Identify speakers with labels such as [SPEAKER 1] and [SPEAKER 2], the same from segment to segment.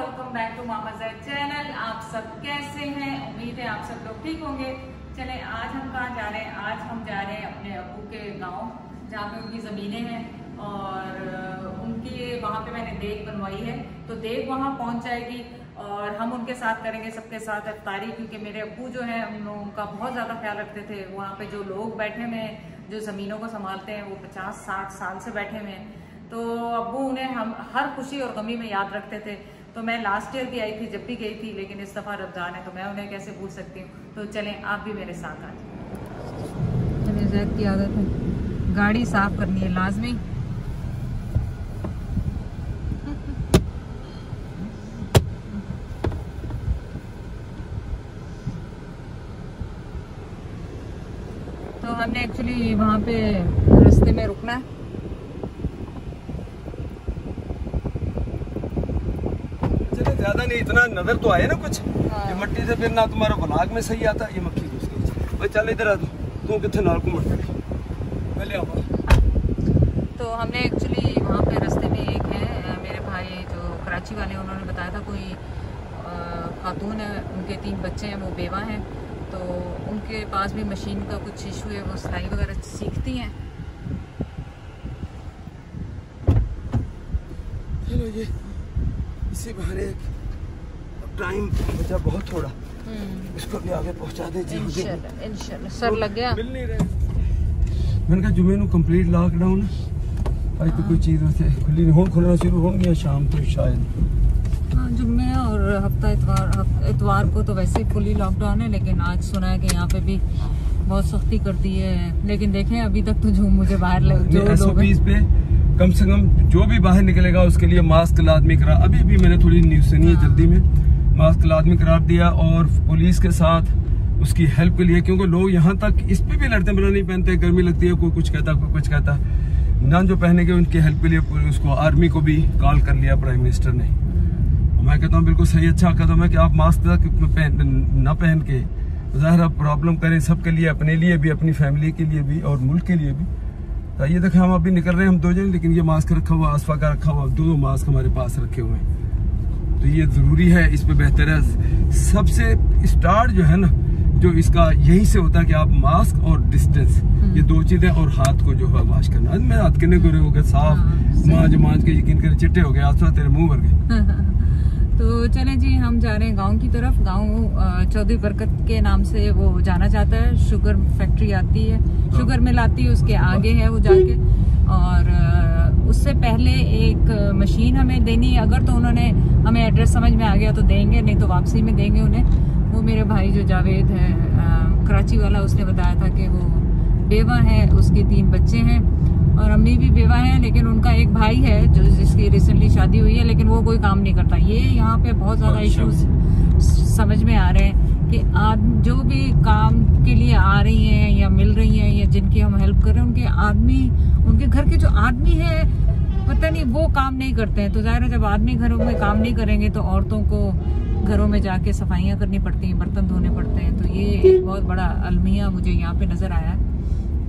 [SPEAKER 1] Welcome back to Mama Zaid channel. आप सब कैसे हैं? उम्मीद है आप सब लोग ठीक होंगे। चले आज हम कहाँ जा रहे हैं? आज हम जा रहे हैं अपने अब्बू के गांव जहाँ पे उनकी ज़मीनें हैं और उनकी वहाँ पे मैंने देग बनवाई है, तो देग वहाँ पहुँच जाएगी और हम उनके साथ करेंगे सबके साथ इफ्तारी, क्योंकि मेरे अब्बू जो है हम लोगों का बहुत ज़्यादा ख्याल रखते थे। वहाँ पे जो लोग बैठे हुए हैं, जो ज़मीनों को संभालते हैं, वो 50-60 साल से बैठे हुए हैं, तो अब्बू उन्हें हम हर खुशी और गमी में याद रखते थे। तो मैं लास्ट ईयर भी आई थी जब भी गई थी, लेकिन इस दफ़ा रमज़ान है तो मैं उन्हें कैसे भूल सकती हूँ। तो चलें आप भी मेरे साथ आ जाए। ज़ैद की आदत है गाड़ी साफ करनी है लाजमी। तो हमने एक्चुअली वहाँ पे रास्ते में रुकना है।
[SPEAKER 2] ज्यादा नहीं, इतना नजर तो आए ना कुछ। हाँ। ये मट्टी से फिर ना तुम्हारा ब्लॉग में सही आता, ये मक्खी घुस गई। भाई चल इधर आ, तू कितने नाल को मर पहले आओ।
[SPEAKER 1] तो हमने एक्चुअली वहाँ पे रास्ते में एक है मेरे भाई जो कराची वाले, उन्होंने बताया था कोई खातून है, उनके 3 बच्चे हैं, वो बेवा हैं, तो उनके पास भी मशीन का कुछ इशू है, वो सिलाई वगैरह सीखती हैं।
[SPEAKER 2] चलो ये इसी बहाने टाइम बचा बहुत थोड़ा, इसको भी आगे पहुंचा दे
[SPEAKER 1] इंशाल्लाह। इंशाल्लाह सर लग गया।
[SPEAKER 2] मिल नहीं रहे। मैंने कहा जुमे नू कंप्लीट लॉकडाउन आज तो कोई चीज़ वैसे खुली नहीं, खुलना शुरू हो गया शाम को शायद।
[SPEAKER 1] हाँ जुम्मे और हफ्ता इतवार को तो वैसे ही फुली लॉकडाउन है, लेकिन आज सुना है कि यहाँ पे भी बहुत सख्ती कर दी है। लेकिन देखें अभी तक तो जो मुझे बाहर
[SPEAKER 2] SOPs पे कम से कम जो भी बाहर निकलेगा उसके लिए मास्क लाजमी करा। अभी भी मैंने थोड़ी न्यूज़ सुनी है, जल्दी में मास्क लाजमी करार दिया और पुलिस के साथ उसकी हेल्प के लिए, क्योंकि लोग यहाँ तक इस पे भी लड़ते बना नहीं पहनते, गर्मी लगती है, कोई कुछ कहता कोई कुछ कहता ना, जो पहनेंगे उनकी हेल्प के लिए उसको आर्मी को भी कॉल कर लिया प्राइम मिनिस्टर ने। मैं कहता हूँ बिल्कुल सही अच्छा कदम है कि आप मास्क ना पहन के ज़ाहिर प्रॉब्लम करें सबके लिए, अपने लिए भी, अपनी फैमिली के लिए भी और मुल्क के लिए भी। तो ये देखें हम अभी निकल रहे हैं हम 2 जन, लेकिन ये मास्क रखा हुआ, आसफा का रखा हुआ, 2 मास्क हमारे पास रखे हुए हैं। तो ये ज़रूरी है, इस पे बेहतर है। सबसे स्टार्ट जो है ना, जो इसका यही से होता है कि आप मास्क और डिस्टेंस, ये 2 चीज़ें, और हाथ को जो है वॉश करना। मैं हाथ कितने गोरे हो गए साफ, मांझ के यकीन करे चिट्टे हो गए, आसफा तेरे मुँह भर गए।
[SPEAKER 1] तो चलें जी हम जा रहे हैं गांव की तरफ। गांव चौधरी बरकत के नाम से वो जाना जाता है। शुगर फैक्ट्री आती है, शुगर मिल आती है, उसके आगे है वो जाके। और उससे पहले एक मशीन हमें देनी है, अगर तो उन्होंने हमें एड्रेस समझ में आ गया तो देंगे, नहीं तो वापसी में देंगे उन्हें। वो मेरे भाई जो जावेद है कराची वाला, उसने बताया था कि वो बेवा है, उसके 3 बच्चे हैं और अम्मी भी बेवा है, लेकिन उनका एक भाई है जो जिसकी रिसेंटली शादी हुई है, लेकिन वो कोई काम नहीं करता। ये यहाँ पे बहुत ज़्यादा इश्यूज समझ में आ रहे हैं कि जो भी काम के लिए आ रही हैं या मिल रही हैं या जिनकी हम हेल्प कर रहे हैं, उनके आदमी, उनके घर के जो आदमी है पता नहीं वो काम नहीं करते हैं। तो ज़ाहिर है जब आदमी घरों में काम नहीं करेंगे तो औरतों को घरों में जाके सफाइयाँ करनी पड़ती हैं, बर्तन धोने पड़ते हैं। तो ये एक बहुत बड़ा अलमिया मुझे यहाँ पे नज़र आया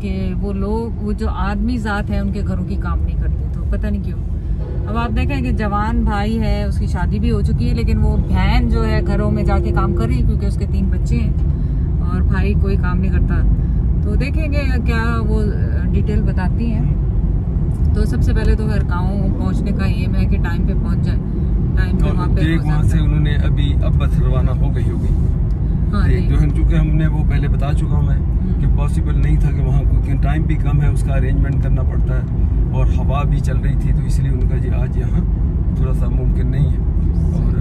[SPEAKER 1] कि वो लोग, वो जो आदमी ज़ात है, उनके घरों की काम नहीं करते। तो पता नहीं क्यों। अब आप देखें कि जवान भाई है, उसकी शादी भी हो चुकी है, लेकिन वो बहन जो है घरों में जाके काम कर रही है, क्योंकि उसके 3 बच्चे हैं और भाई कोई काम नहीं करता। तो देखेंगे क्या वो डिटेल बताती हैं। तो सबसे पहले तो हर गाँव पहुँचने का एम है कि टाइम पे पहुँच जाए, टाइम पे वहाँ पे।
[SPEAKER 2] वहाँ से उन्होंने अभी अब बस रवाना हो गई होगी। हाँ, जो है चूँकि हमने वो पहले बता चुका हूँ मैं कि पॉसिबल नहीं था कि वहाँ, क्योंकि टाइम भी कम है, उसका अरेंजमेंट करना पड़ता है और हवा भी चल रही थी, तो इसलिए उनका जी आज यहाँ थोड़ा सा मुमकिन नहीं है। और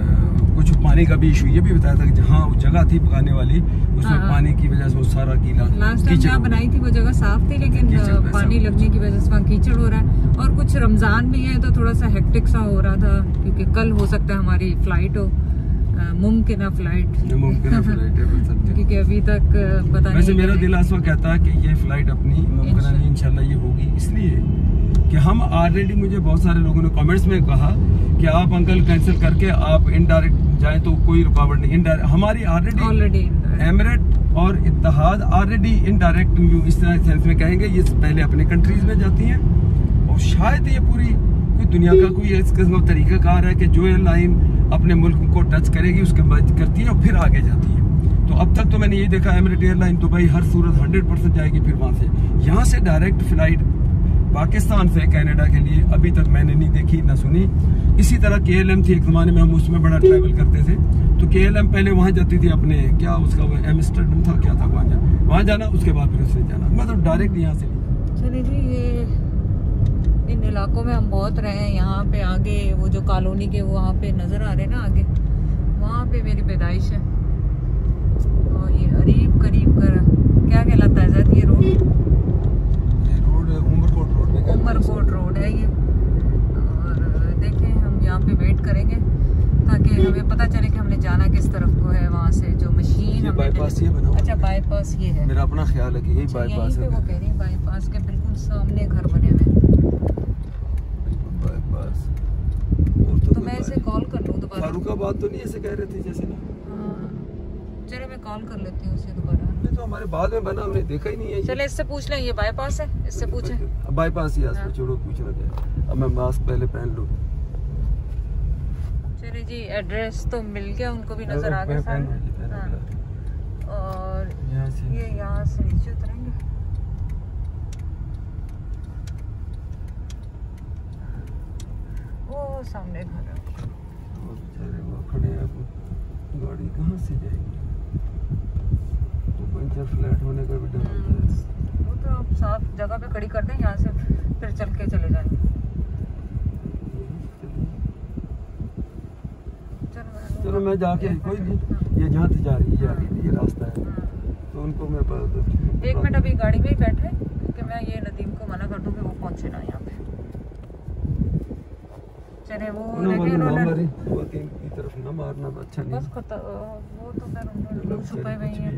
[SPEAKER 2] कुछ पानी का भी इशू ये भी बताया था कि जहाँ वो जगह थी पकाने वाली, उसमें पानी की वजह से वो सारा गीला।
[SPEAKER 1] लास्ट टाइम जहाँ बनाई थी वो जगह साफ थी, लेकिन पानी लगने की वजह से वहाँ कीचड़ हो रहा है। और कुछ रमजान भी है तो थोड़ा सा हेक्टिक सा हो रहा था, क्योंकि कल हो सकता है हमारी फ्लाइट हो, मुमकिन फ्लाइट है क्योंकि अभी तक पता नहीं।
[SPEAKER 2] वैसे मेरा दिल आसवा कहता है कि ये फ्लाइट अपनी मुमकिन नहीं, इंशाल्लाह ये होगी, इसलिए कि हम ऑलरेडी, मुझे बहुत सारे लोगों ने कमेंट्स में कहा कि आप अंकल कैंसिल करके आप इनडायरेक्ट जाए तो कोई रुकावट नहीं। इनडायरेक्ट हमारी ऑलरेडी एमिरेट और इत्तेहाद ऑलरेडी इनडायरेक्ट, इस तरह सेंस में कहेंगे, ये पहले अपने कंट्रीज में जाती हैं और शायद ये पूरी कोई दुनिया का कोई इस किस्म का तरीकाकार है कि जो एयरलाइन अपने मुल्क को टच करेगी उसके बाद करती है और फिर आगे जाती है। तो अब तक तो मैंने यही देखा एमिरेट एयरलाइन दुबई हर सूरत 100% जाएगी, फिर वहाँ से यहाँ से डायरेक्ट फ्लाइट पाकिस्तान से कनाडा के लिए अभी तक मैंने नहीं देखी ना सुनी। इसी तरह KLM थी एक ज़माने में, हम उसमें बड़ा ट्रैवल करते थे। तो KLM पहले वहाँ जाती थी अपने क्या उसका वो एम्स्टर्डम था क्या था, वहाँ जाना उसके बाद फिर उससे जाना, मतलब डायरेक्ट यहाँ से।
[SPEAKER 1] चलिए जी, ये इन इलाकों में हम बहुत रहे हैं। यहाँ पे आगे वो जो कॉलोनी के वहाँ पे नज़र आ रहे हैं ना आगे, वहाँ पे मेरी पैदाइश है। और ये करीब कर क्या कहलाता है जैद ये रोड? उमरकोट रोड है ये। और देखें हम यहाँ पे वेट करेंगे ताकि हमें पता चले कि हमने जाना किस तरफ को है। वहाँ से जो मशीन
[SPEAKER 2] बाईपास ये बना, अच्छा
[SPEAKER 1] बाईपास ये है,
[SPEAKER 2] मेरा अपना ख्याल है कि यही बाईपास है।
[SPEAKER 1] वो कह रही है बाईपास के बिल्कुल सामने घर बने हुए
[SPEAKER 2] बाईपास।
[SPEAKER 1] तो मैं इसे कॉल कर लूँ दोबारा?
[SPEAKER 2] फारुखाबाद तो नहीं ऐसे कह रहे थे जैसे ना?
[SPEAKER 1] चलो मैं कॉल कर लेती हूँ उसे दोबारा।
[SPEAKER 2] तो हमारे बाद में बना, हमने देखा ही नहीं है।
[SPEAKER 1] चले इससे पूछ लें, ये बाईपास है, इससे पूछें।
[SPEAKER 2] बाईपास ही है, छोड़ो पूछना क्या। अब मैं मास्क पहले पहन लूँ।
[SPEAKER 1] चलिए जी, एड्रेस तो मिल गया, उनको भी नजर आ गया। और ये यहाँ से नीचे उतरेंगे। वो सामने घर है,
[SPEAKER 2] वो खड़े हैं। गाड़ी कहाँ से जाएगी? पंचर फ्लैट होने का भी डर होता है।
[SPEAKER 1] वो तो आप साफ जगह पे खड़ी कर दें, यहाँ से फिर चल के चले जाएंगे।
[SPEAKER 2] चलो मैं जाके कोई नहीं, ये जहाँ से जा रही है ये रास्ता है, तो उनको मैं
[SPEAKER 1] 1 मिनट अभी गाड़ी में ही बैठे कि मैं ये नदीम को मना कर दूँ कि वो पहुँचे ना यहाँ पे। चले वो की तरफ ना मारना अच्छा नहीं, बस वो तो फिर उन्होंने छुपे हुए हैं।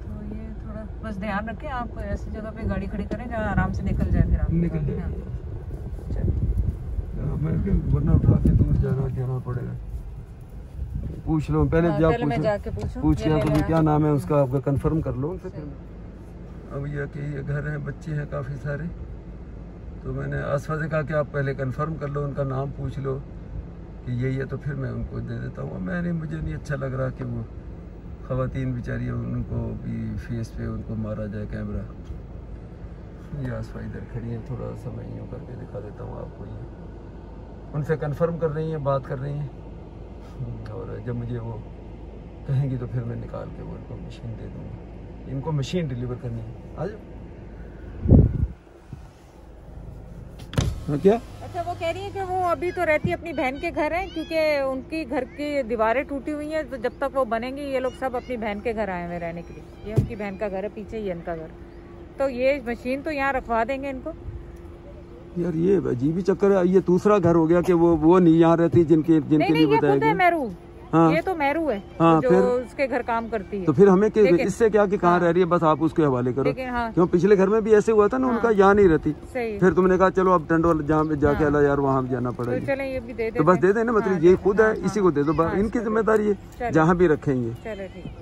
[SPEAKER 1] तो ये थोड़ा बस ध्यान रखें, आप ऐसी जगह पे गाड़ी खड़ी करें जहाँ आराम से निकल जाए, फिर आप
[SPEAKER 2] निकल जाए। वरना उठा के दूर जाना पड़ेगा। पूछ लो पहले,
[SPEAKER 1] जाके
[SPEAKER 2] पूछिए आपको क्या नाम है उसका, आपका कंफर्म कर लो उनसे। अब ये कि ये घर हैं, बच्चे हैं काफ़ी सारे, तो मैंने आसफा से कहा कि आप पहले कंफर्म कर लो, उनका नाम पूछ लो कि यही है, तो फिर मैं उनको दे देता हूँ। मुझे नहीं अच्छा लग रहा कि वो ख़वातीन बेचारी उनको भी फेस पे उनको मारा जाए कैमरा। ये आसफा इधर खड़ी है, थोड़ा सा मैं यूँ करके दिखा देता हूँ आपको। ये उनसे कंफर्म कर रही हैं, बात कर रही हैं, और जब मुझे वो कहेंगी तो फिर मैं निकाल के वो इनको मशीन दे दूँगा। इनको मशीन डिलीवर करनी है। आ जाओ। क्या?
[SPEAKER 1] अच्छा, वो कह रही है कि वो अभी तो रहती है अपनी बहन के घर है, क्योंकि उनकी घर की दीवारें टूटी हुई हैं, तो जब तक वो बनेंगी ये लोग सब अपनी बहन के घर आए हुए रहने के लिए। ये उनकी बहन का घर है, पीछे ही इनका घर। तो ये मशीन तो यहाँ रखवा देंगे इनको।
[SPEAKER 2] यार ये अजीब ही चक्कर है, ये दूसरा घर हो गया कि वो नहीं यहाँ रहती जिनके लिए बताया।
[SPEAKER 1] मेरू, हाँ, ये तो मेरू है,
[SPEAKER 2] हाँ,
[SPEAKER 1] जो
[SPEAKER 2] फिर
[SPEAKER 1] उसके घर काम करती है।
[SPEAKER 2] तो फिर हमें इससे क्या कि कहाँ रह रही है, बस आप उसके हवाले करो।
[SPEAKER 1] हाँ,
[SPEAKER 2] क्यों पिछले घर में भी ऐसे हुआ था ना, उनका यहाँ नहीं रहती। फिर तुमने कहा चलो अब टंडोल जहाँ पे जाके अला यार वहाँ जाना पड़ेगा,
[SPEAKER 1] तो चले ये भी दे दे,
[SPEAKER 2] तो बस दे देना, मतलब ये खुद है, इसी को दे दो, इनकी जिम्मेदारी है, जहाँ भी रखेंगे।
[SPEAKER 1] चलो ठीक।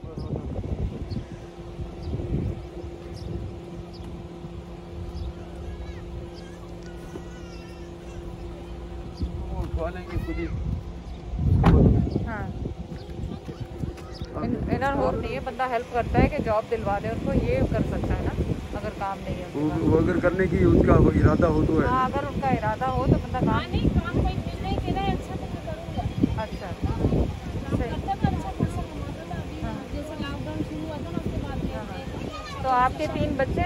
[SPEAKER 1] इनर होप नहीं है, बंदा हेल्प करता है कि जॉब दिलवा दे उनको, ये कर सकता है ना, अगर काम नहीं है
[SPEAKER 2] वो अगर करने की उनका इरादा हो तो है।
[SPEAKER 1] हाँ, अगर उनका इरादा हो तो बंदा काम नहीं, काम कोई नहीं किया है, अच्छा तो करूंगा। अच्छा, जैसे लॉकडाउन शुरू हुआ था ना उसके बाद। तो आपके 3 बच्चे?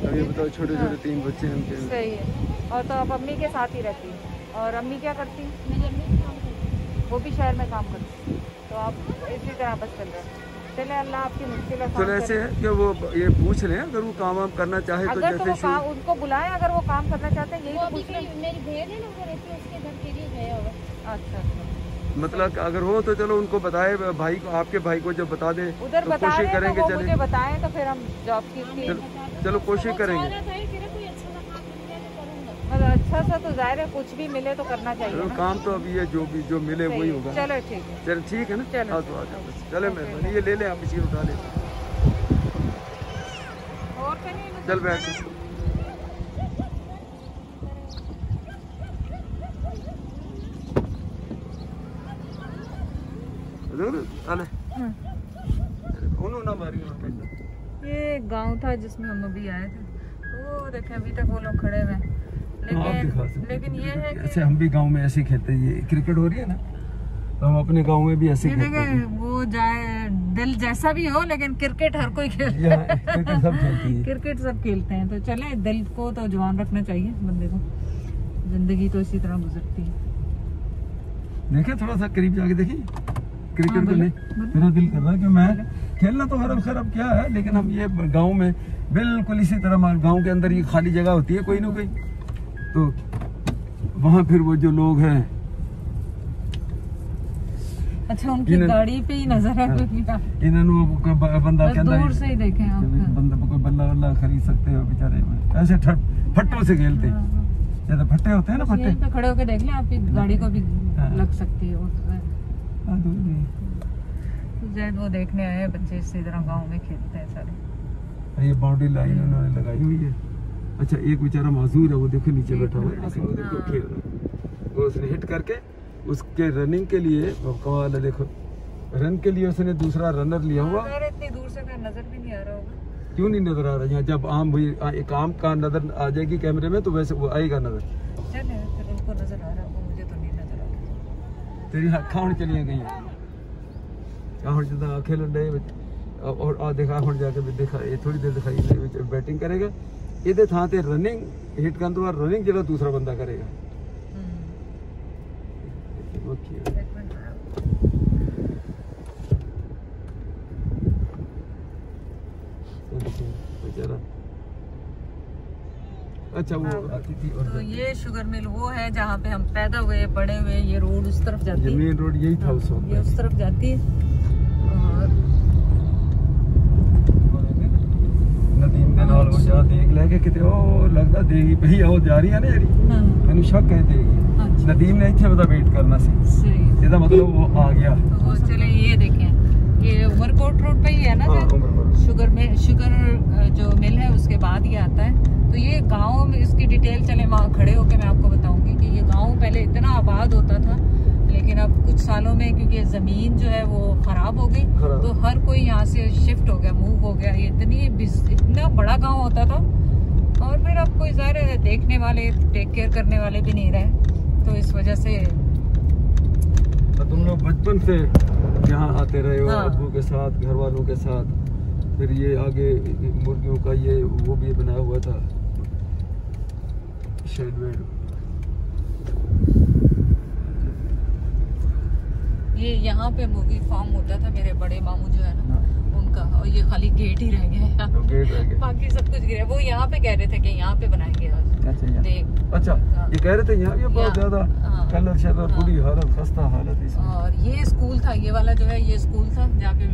[SPEAKER 2] अभी बताओ, छोटे छोटे 3 बच्चे हैं उनके।
[SPEAKER 1] सही है। और तो आप अम्मी के साथ ही रहती हैं, और अम्मी क्या करती हैं? मेरी अम्मी काम करती, वो भी शहर में काम करती, तो आप इसी तरह बस चल रहे हैं। चले, अल्लाह आपकी मुश्किल आसान करे।
[SPEAKER 2] तो ऐसे है कि वो ये पूछ रहे हैं, अगर वो काम वाम करना चाहे तो
[SPEAKER 1] अगर तो वो उनको बुलाएं, अगर वो काम करना चाहते हैं, यही तो पूछ रहे हैं।
[SPEAKER 3] मेरी बहन है ना, वो रहती है उसके घर के लिए गया होगा।
[SPEAKER 1] अच्छा,
[SPEAKER 2] मतलब अगर हो तो चलो उनको बताए, भाई को, आपके भाई को जब बता दे
[SPEAKER 1] उधर
[SPEAKER 2] तो
[SPEAKER 1] बता
[SPEAKER 2] कोशिश करेंगे,
[SPEAKER 1] तो मुझे बताएं तो फिर हम जॉब की
[SPEAKER 2] चलो कोशिश करेंगे।
[SPEAKER 1] मतलब अच्छा सा तो जाहिर है, कुछ भी मिले तो करना चाहिए ना।
[SPEAKER 2] काम तो अभी ये जो मिले वही होगा।
[SPEAKER 1] चलो ठीक है,
[SPEAKER 2] चलो ठीक है ना, चलो तो आ जाओ। चले मैं ये ले ले, आप मशीन उठा ले,
[SPEAKER 1] और कहीं
[SPEAKER 2] चल बैठ।
[SPEAKER 1] ये गांव था जिसमें हम अभी आए थे। वो देखें अभी तक वो लोग खड़े हुए हैं, लेकिन ये है कि
[SPEAKER 2] ऐसे हम भी गांव में ऐसे खेलते हैं। ये क्रिकेट हो रही है ना, तो हम अपने गांव में भी ऐसे खेलते हैं।
[SPEAKER 1] वो जाए दिल जैसा भी हो, लेकिन क्रिकेट हर कोई खेलता है।
[SPEAKER 2] क्रिकेट सब खेलती है।
[SPEAKER 1] क्रिकेट सब खेलते हैं। तो चले, दिल को तो जवान रखना चाहिए बंदे को, जिंदगी तो इसी तरह गुजरती है।
[SPEAKER 2] देखे थोड़ा सा करीब जाके देखिए क्रिकेट को। नहीं, मेरा दिल कर रहा है कि मैं खेलना तो हर खराब क्या है, लेकिन हम ये गांव में बिल्कुल इसी तरह गांव के अंदर ये खाली जगह होती है कोई ना कोई, तो वहाँ फिर वो जो लोग हैं।
[SPEAKER 1] अच्छा, उनकी गाड़ी पे ही नजर है।
[SPEAKER 2] इन्होंने बंदा के अंदर
[SPEAKER 1] दूर से ही देखे आप,
[SPEAKER 2] बंदा कोई बल्ला वल्ला खरीद सकते हो बेचारे, ऐसे फट्टों से खेलते हैं। जैसे फट्टे होते हैं ना, फट्टे
[SPEAKER 1] पे खड़े होके देख लें, आपकी गाड़ी को भी लग सकती है। वो देखने आए बच्चे इसी तरह गांव में खेलते हैं सारे।
[SPEAKER 2] ये बाउंड्री लाइन उन्होंने लगाई हुई है। अच्छा, एक बेचारा माजूर है, वो देखो नीचे बैठा हुआ है, वो खेल रहा है। वो उसने हिट करके उसके रनिंग के लिए कमाल है। देखो रन के लिए उसने दूसरा रनर लिया हुआ।
[SPEAKER 1] इतनी दूर से नजर भी नहीं आ रहा होगा।
[SPEAKER 2] क्यों नहीं नजर आ रहा? यहाँ जब आम भाई एक आम का नजर आ जाएगी कैमरे में, तो वैसे वो आएगा नजर।
[SPEAKER 1] चले, फिर उनको नजर आ रहा होगा, मुझे तो नहीं नजर आ रहा।
[SPEAKER 2] तेरी खाण चलिए गई जिदा खेलन डे और आ देखा हुण जाके भी देखा, ये थोड़ी देर दिखाई बैटिंग करेगा, ਇਹਦੇ ਥਾਂ ਤੇ ਰਨਿੰਗ ਹਿੱਟ ਕਰਨ ਤੋਂ ਬਾਅਦ ਰਨਿੰਗ ਜਿਹੜਾ ਦੂਸਰਾ ਬੰਦਾ ਕਰੇਗਾ। अच्छा, वो आती थी।
[SPEAKER 1] तो ये शुगर मिल वो है जहाँ पे हम पैदा हुए बड़े हुए। ये रोड उस तरफ जाती है,
[SPEAKER 2] मेन रोड यही था उस वक्त,
[SPEAKER 1] ये उस तरफ जाती है।
[SPEAKER 2] नदीम दे नाल वो जा देख ले के किते ओ लगदा देगी भई ओ जा रही है ना जेडी, मैनू शक है देगी। नदीम ने इत्थे बता वेट करना सी, सही ਇਹਦਾ मतलब वो आ गया।
[SPEAKER 1] तो चले ये देखें, ये उमरकोट रोड पे ही है ना, शुगर में शुगर जो मिल है उसके बाद ये आता है। तो ये गांव में इसकी डिटेल चले वहाँ खड़े होके मैं आपको बताऊंगी कि ये गांव पहले इतना आबाद होता था, लेकिन अब कुछ सालों में क्योंकि जमीन जो है वो खराब हो गई, तो हर कोई यहाँ से शिफ्ट हो गया, मूव हो गया। ये इतना बड़ा गांव होता था, और फिर अब कोई ज़ाहिर देखने वाले, टेक केयर करने वाले भी नहीं रहे, तो इस वजह से।
[SPEAKER 2] तुम लोग बचपन से यहाँ आते रहे हो, अब्बू के साथ, घर वालों के साथ। फिर ये आगे मुर्गियों का ये वो भी बनाया हुआ था शेड वेड।
[SPEAKER 1] ये यहाँ पे मुर्गी फार्म होता था, मेरे बड़े मामू जो है ना उनका, और ये खाली गेट ही रह गया है, गेट रह गया, बाकी सब कुछ गिरा। वो यहाँ पे कह रहे थे कि यहाँ पे बनाएंगे।
[SPEAKER 2] अच्छा, ये कह रहे थे यहाँ भी बहुत ज्यादा कलर शलर, पूरी हालत, खस्ता हालत इसमें।
[SPEAKER 1] और ये स्कूल था, ये वाला जो है ये स्कूल था जहाँ पे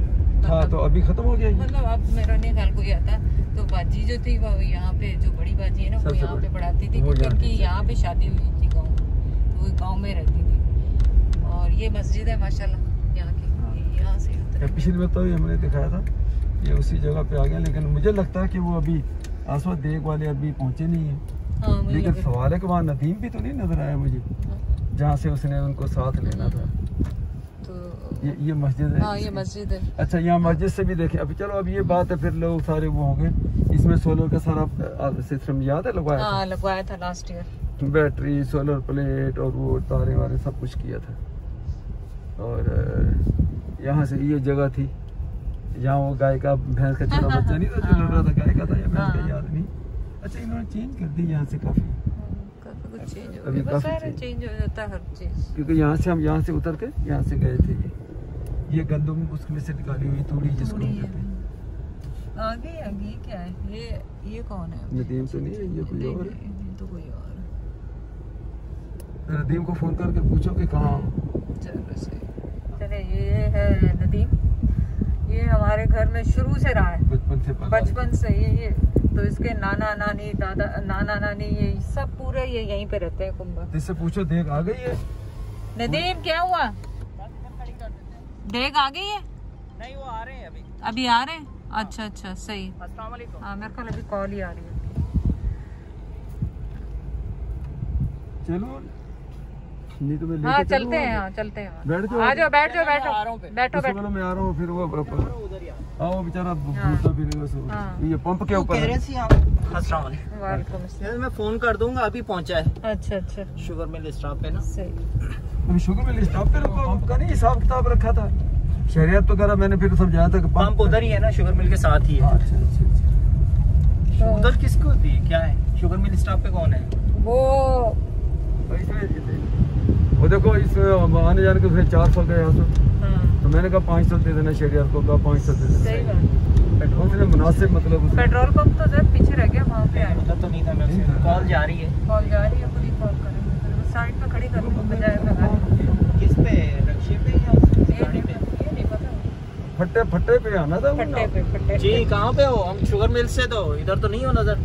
[SPEAKER 2] हाँ, तो अभी खत्म हो गया। मतलब
[SPEAKER 1] अब मेरा नहीं ख्याल कोई आता। तो बाजी जो थी वो यहाँ पे, जो बड़ी बाजी है ना, वो यहाँ पे पढ़ाती थी, क्योंकि उनकी यहाँ पे शादी हुई थी गाँव, तो वो गाँव में रहती थी। और ये मस्जिद है माशाल्लाह यहाँ की, यहाँ से
[SPEAKER 2] पिछली बार तो हमने दिखाया था, ये उसी जगह पे आ गया। लेकिन मुझे लगता है कि वो अभी आसपास देख वाले अभी पहुँचे नहीं है। लेकिन सवाल है कि वहाँ नदीम भी तो नहीं नजर आया मुझे, जहाँ से उसने उनको साथ लेना था। ये मस्जिद है।
[SPEAKER 1] हाँ, ये मस्जिद है।
[SPEAKER 2] अच्छा, यहाँ मस्जिद से भी देखे। अभी चलो, अब ये बात है, फिर लोग सारे वो होंगे। इसमें सोलर का सारा सिस्टम याद है, लगवाया था?
[SPEAKER 1] लगवाया था last year.
[SPEAKER 2] Battery, solar plate और वो तारे वारे सब कुछ किया था। और यहाँ से ये जगह थी, यहाँ वो गाय का, भैंस का छोटा बच्चा नहीं था जो लड़ रहा था, गाय का था या भैंस का, याद नहीं। अच्छा, इन्होंने चेंज कर दी यहाँ से काफी
[SPEAKER 1] अभी काफी चेंज हो जाता है हर चीज।
[SPEAKER 2] क्योंकि यहाँ से हम यहाँ से उतर के यहाँ से गए थे। ये गंदम उसमें से निकाली हुई तूड़ी जिसको कहते हैं।
[SPEAKER 1] आगे क्या है? ये कौन है?
[SPEAKER 2] नदीम तो नहीं है, ये कोई और है।
[SPEAKER 1] तो कोई और
[SPEAKER 2] है। नदीम को फोन करके पूछो कि कहाँ।
[SPEAKER 1] चले, ये है नदीम, ये हमारे घर में शुरू से रहा है, बचपन से। ये तो इसके नाना नानी, दादा, नाना नानी, ये सब पूरे ये यहीं पे रहते हैं कुंभा।
[SPEAKER 2] इससे पूछो देख आ गई है।
[SPEAKER 1] नदीम क्या हुआ? देख आ गई है?
[SPEAKER 4] नहीं, वो आ रहे हैं
[SPEAKER 1] अभी आ रहे हैं। अच्छा, सही।
[SPEAKER 4] अस्सलाम वालेकुम।
[SPEAKER 1] हाँ, मेरे ख्याल अभी कॉल ही आ रही है।
[SPEAKER 2] चलो, नहीं तो मैं
[SPEAKER 1] हाँ
[SPEAKER 2] लेके
[SPEAKER 1] चलते हैं, हाँ चलते हैं।
[SPEAKER 2] बैठ जाओ,
[SPEAKER 1] आ जाओ, बैठ जाओ, बैठो बैठो
[SPEAKER 2] उससे
[SPEAKER 1] बैठो।
[SPEAKER 2] बोलो मैं आ रहा हूँ, फिर वो वो बेचारा घूमता फिरेगा। ये पंप के ऊपर है।
[SPEAKER 1] वालेकुम अस्सलाम।
[SPEAKER 4] मैं फोन कर दूंगा, अभी पहुंचा है
[SPEAKER 1] अच्छा अच्छा,
[SPEAKER 4] शुगर मिल स्टॉप पे ना।
[SPEAKER 1] सही।
[SPEAKER 2] अभी शुगर मिल स्टॉप पे पंप का नहीं हिसाब किताब रखा था, शरीयत वगैरह मैंने फिर समझाया था कि
[SPEAKER 4] पंप उधर ही है ना, शुगर मिल के साथ ही है।
[SPEAKER 2] अच्छा अच्छा अच्छा।
[SPEAKER 1] तो
[SPEAKER 4] उधर किसको दी, क्या है शुगर मिल स्टॉप पे कौन है?
[SPEAKER 1] वो
[SPEAKER 2] वो देखो इस आने जाने के उसने 400 का यहाँ से,
[SPEAKER 1] हाँ
[SPEAKER 2] तो मैंने कहा 500 दे देना, शरीयत को कहा 500 दे देना।
[SPEAKER 1] सही बात।
[SPEAKER 2] पेट्रोल से मुनासिब मतलब
[SPEAKER 1] पेट्रोल पंप तो जब पीछे रह गया, वहाँ पे आए।
[SPEAKER 4] पता तो नहीं था मैं
[SPEAKER 2] नहीं था।
[SPEAKER 4] कॉल जा रही है।
[SPEAKER 1] कॉल जा रही है, खुद ही कॉल करेंगे, फिर वो साइड पे खड़ी करने की बजाय लगा
[SPEAKER 4] किस पे, रक्षे पे या गाड़ी पे?
[SPEAKER 1] ये नहीं पता।
[SPEAKER 2] फट्टे फट्टे पे आना था वो।
[SPEAKER 1] फट्टे पे, फट्टे
[SPEAKER 4] जी
[SPEAKER 1] पे।
[SPEAKER 4] कहाँ पे हो? हम शुगर मिल से, तो इधर तो नहीं हो नजर।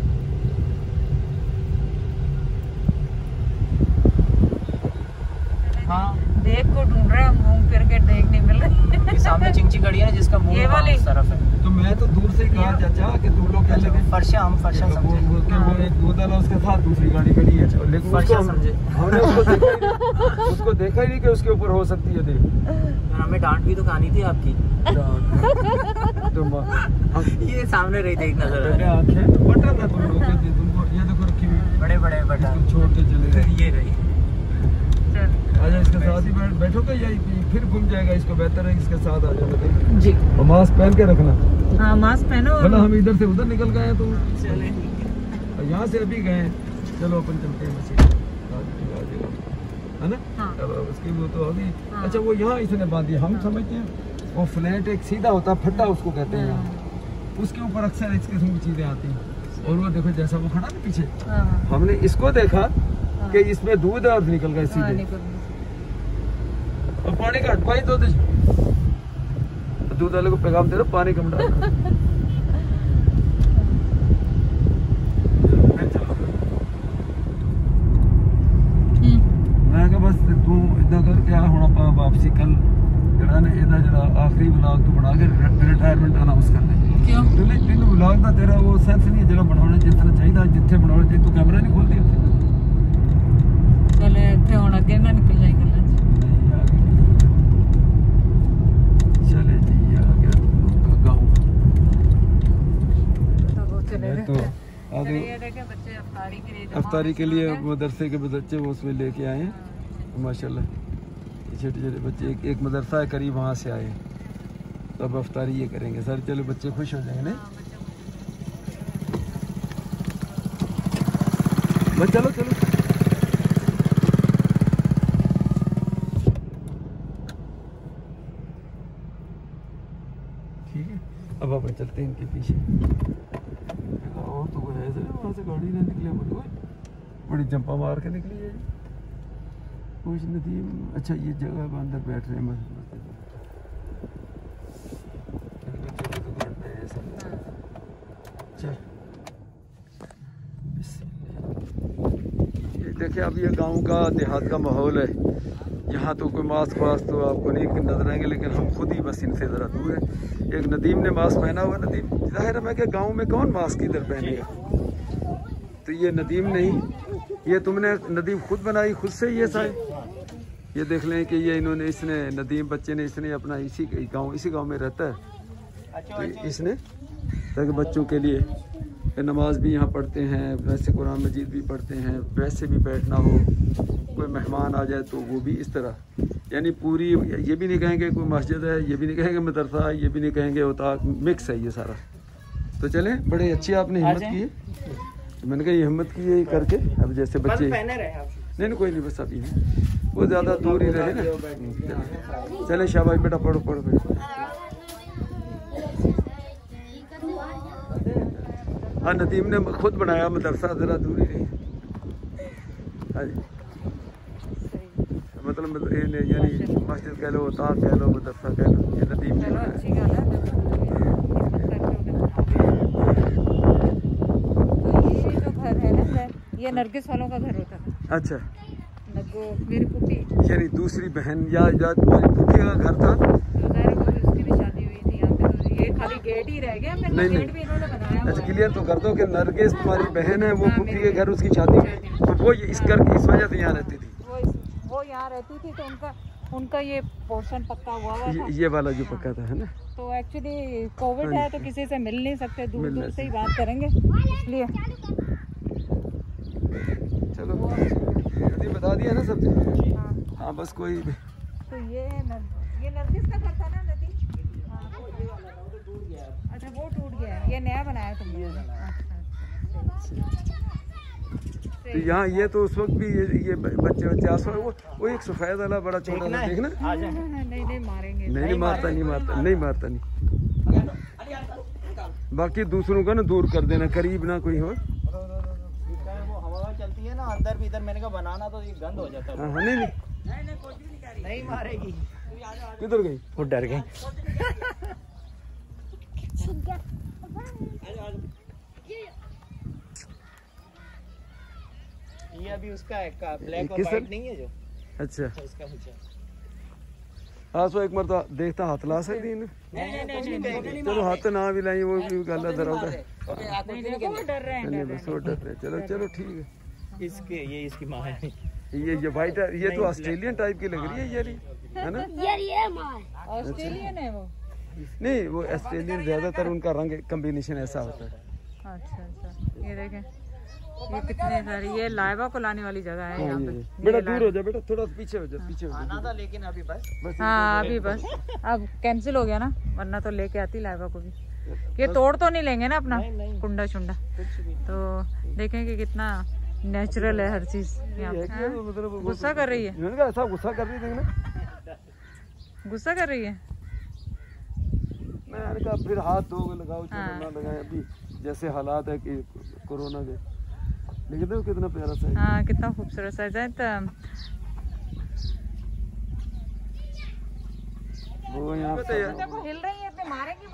[SPEAKER 4] हाँ
[SPEAKER 1] देख को ढूंढ रहे हैं, घूम फिर के देख नहीं मिल रही।
[SPEAKER 4] ये सामने चिंची खड़ी है जिसका मुंह
[SPEAKER 1] ये वाली?
[SPEAKER 4] उस तरफ है।
[SPEAKER 2] तो मैं तो दूर से ही कहा चाचा कि तुम लोग क्या लगे
[SPEAKER 4] फर्शा, हम फर्शा समझे।
[SPEAKER 2] वो एक बोतल है उसके साथ दूसरी गाड़ी खड़ी है, लेकिन
[SPEAKER 4] फर्शा
[SPEAKER 2] उसको
[SPEAKER 4] समझे।
[SPEAKER 2] हमने उसको देखा ही नहीं कि उसके ऊपर हो सकती है। देख
[SPEAKER 4] हमें डांट भी तो खानी थी आपकी।
[SPEAKER 2] तुम
[SPEAKER 4] ये सामने रही थी नजर।
[SPEAKER 2] आंखें बटन है तुम लोग के, तुमको ये देखो रखी हुई,
[SPEAKER 4] बड़े बड़े बटन
[SPEAKER 2] इसको छोड़ के चले गए।
[SPEAKER 4] ये रही।
[SPEAKER 1] चल
[SPEAKER 2] आजा इसके साथ ही बैठोगे या फिर घूम जाएगा, इसको बेहतर है इसके साथ आ जाना।
[SPEAKER 1] जी।
[SPEAKER 2] और मास्क पहन के रखना,
[SPEAKER 1] हाँ मास्क पहनो।
[SPEAKER 2] वरना हम इधर से उधर निकल गए तो
[SPEAKER 4] चले
[SPEAKER 2] यहाँ से अभी गए। चलो अपन चलते हैं मसीह है ना।
[SPEAKER 1] हाँ।
[SPEAKER 2] अब उसकी वो तो होगी।
[SPEAKER 1] हाँ।
[SPEAKER 2] अच्छा वो यहाँ इसने बांधी, हम समझते हैं वो फ्लैट एक सीधा होता है, फट्टा उसको कहते हैं यहाँ। उसके ऊपर अक्सर इस किस्म की चीजें आती हैं। और वो देखो जैसा वो खड़ा ना पीछे,
[SPEAKER 1] हाँ
[SPEAKER 2] हमने इसको देखा कि इसमें दूध है और निकल गए
[SPEAKER 1] हाँ,
[SPEAKER 2] सीधे।
[SPEAKER 1] निकल गई।
[SPEAKER 2] और पानी का हटवाई दो दूध वाले को पैगाम दे रहा, पानी कम डाल। मैं कहा बस तू इदा कर क्या होना वापसी कल जरा ने इदा जरा आखिरी व्लॉग तू बना के रिटायरमेंट अनाउंस कर दे।
[SPEAKER 1] क्यों?
[SPEAKER 2] तीन व्लॉग का तेरा वो सेंस नहीं है जरा बनाने जितना चाहिए, जिथे बनाने चाहिए तू कैमरा नहीं खोलती उत्थे।
[SPEAKER 1] चले इतने होना अगे ना निकल जाए गल्ला
[SPEAKER 2] चले जी आ गया गाँव।
[SPEAKER 1] तो वो चले
[SPEAKER 2] तो
[SPEAKER 1] चले ये देखे बच्चे अफ्तारी के लिए
[SPEAKER 2] अफ्तारी के लिए मदरसे के बच्चे वो उसमें लेके आए हैं माशाल्लाह। छोटे छोटे बच्चे एक मदरसा है करीब, वहाँ से आए तो अब अफ्तारी ये करेंगे सर। चलो बच्चे खुश हो जाएंगे नहीं बस। चलो चलो ठीक है, अब अपन चलते हैं इनके पीछे। और तो वो है वहाँ से गाड़ी ना निकले, मुझे बड़ी जंपा मार के निकली है कुछ नदीम। अच्छा ये जगह अंदर बैठ रहे हैं चल ये देखिए अब ये गांव का देहात का माहौल है। यहाँ तो कोई मास्क वास्क तो आपको नहीं नजर आएंगे, लेकिन हम खुद ही बस इनसे ज़रा दूर है। एक नदीम ने मास्क पहना हुआ, नदीम जाहिर है मैं क्या गाँव में कौन मास्क इधर पहनेगा, तो ये नदीम नहीं, ये तुमने नदीम खुद बनाई खुद से ये सारे। ये देख लें कि ये इन्होंने इसने नदीम बच्चे ने इसने अपना इसी गांव में रहता है, तो इसने ताकि बच्चों के लिए नमाज भी यहाँ पढ़ते हैं, वैसे कुरान मजीद भी पढ़ते हैं, वैसे भी बैठना हो, कोई मेहमान आ जाए तो वो भी इस तरह, यानी पूरी ये भी नहीं कहेंगे कोई मस्जिद है, ये भी नहीं कहेंगे मदरसा है, ये भी नहीं कहेंगे उताक, मिक्स है ये सारा। तो चले बड़े अच्छी आपने हिम्मत की है, मैंने कहा ये हिम्मत की है करके। अब जैसे बच्चे नहीं कोई नहीं बस अभी वो ज़्यादा दूर ही रहे ना। चले शाबाश बेटा पढ़ो पढ़ो बेटा। हाँ नदीम ने खुद बनाया मदरसा, ज़रा दूर ही रही। हाँ जी मतलब यानी मस्जिद कह लो, ताक कह लो, मदरसा कह लो, ये नदीम ने बनाया।
[SPEAKER 1] ये नरगिस वालों का घर होता था।
[SPEAKER 2] अच्छा
[SPEAKER 1] मेरी पुप्पी
[SPEAKER 2] यानी दूसरी बहन या तुम्हारी पुप्पी का घर था,
[SPEAKER 1] उसकी भी शादी हुई थी यहाँ पे, तो ये खाली गेट ही रह गया।
[SPEAKER 2] नहीं
[SPEAKER 1] गेट भी इन्होंने बनाया।
[SPEAKER 2] अच्छा क्लियर तो कर दो कि नरगिस तुम्हारी बहन है, वो पुप्पी के घर उसकी शादी हुई, तो वो इस घर की इस वजह से यहाँ रहती थी।
[SPEAKER 1] वो यहाँ रहती थी तो उनका ये पोर्शन पक्का हुआ था।
[SPEAKER 2] ये वाला जो पक्का था, है ना।
[SPEAKER 1] तो एक्चुअली कोविड है तो किसी से मिल नहीं सकते, दूर दूर से ही बात करेंगे, इसलिए।
[SPEAKER 2] चलो नदी बता दिया ना सब चीज़। हाँ बस कोई।
[SPEAKER 1] तो ये नर्गिस का घर था ना, नदी। अच्छा वो टूट गया है, ये नया बनाया तुमने।
[SPEAKER 2] तो यहाँ ये तो उस वक्त भी ये बच्चे आसपास वो एक सफेद वाला बड़ा छोटा सा देखना।
[SPEAKER 1] नहीं मारेंगे।
[SPEAKER 2] नहीं मारता नहीं। बाकी दूसरों का ना दूर कर देना, करीब ना कोई हो।
[SPEAKER 4] वो हवा चलती है ना अंदर भी इधर, मैंने कहा बनाना तो ये गंद हो जाता है।
[SPEAKER 2] हाँ
[SPEAKER 4] नहीं मारेगी।
[SPEAKER 2] किधर गई?
[SPEAKER 4] वो डर गई। ये अभी उसका है, ब्लैक और व्हाइट नहीं है जो।
[SPEAKER 2] अच्छा
[SPEAKER 4] इसका मुझे
[SPEAKER 2] हाँ सो एक मरता देखता हाथ ला सकती है। चलो हाथ ना भी लाई, वो भी गला डरा होता है।
[SPEAKER 1] डर रहे हैं।
[SPEAKER 2] बस वो डर रहे। चलो ठीक है।
[SPEAKER 4] ये इसकी माँ है।
[SPEAKER 2] ये वाइट ये तो ऑस्ट्रेलियन टाइप की लग रही है, है ना।
[SPEAKER 1] ऑस्ट्रेलियन है वो।
[SPEAKER 2] नहीं वो ऑस्ट्रेलियन ज्यादातर उनका रंग कॉम्बिनेशन ऐसा होता है।
[SPEAKER 1] अच्छा ये देखें, ये कितने सारी, ये लाइबा को लाने वाली जगह है यहाँ पे।
[SPEAKER 2] बेटा दूर हो जा, बेटा थोड़ा पीछे हो जा।
[SPEAKER 4] आना था लेकिन अभी बस।
[SPEAKER 1] हाँ अभी बस अब कैंसिल हो गया ना, वरना तो लेके आती लाइबा को भी। ये तोड़ तो नहीं लेंगे ना अपना कुंडा शुंडा, तो देखें कि कितना नेचुरल है हर चीज यहाँ पे। गुस्सा कर रही है,
[SPEAKER 2] ऐसा गुस्सा कर रही है,
[SPEAKER 1] गुस्सा कर रही है।
[SPEAKER 2] मैंने कहा फिर हाथ धो के लगाओ, ना लगाए अभी जैसे हालात है कि कोरोना के। लेकिन देखो कितना प्यारा सा है।
[SPEAKER 1] हाँ कितना खूबसूरत सा है।
[SPEAKER 2] वो यहाँ
[SPEAKER 1] हिल रही है, मारेंगे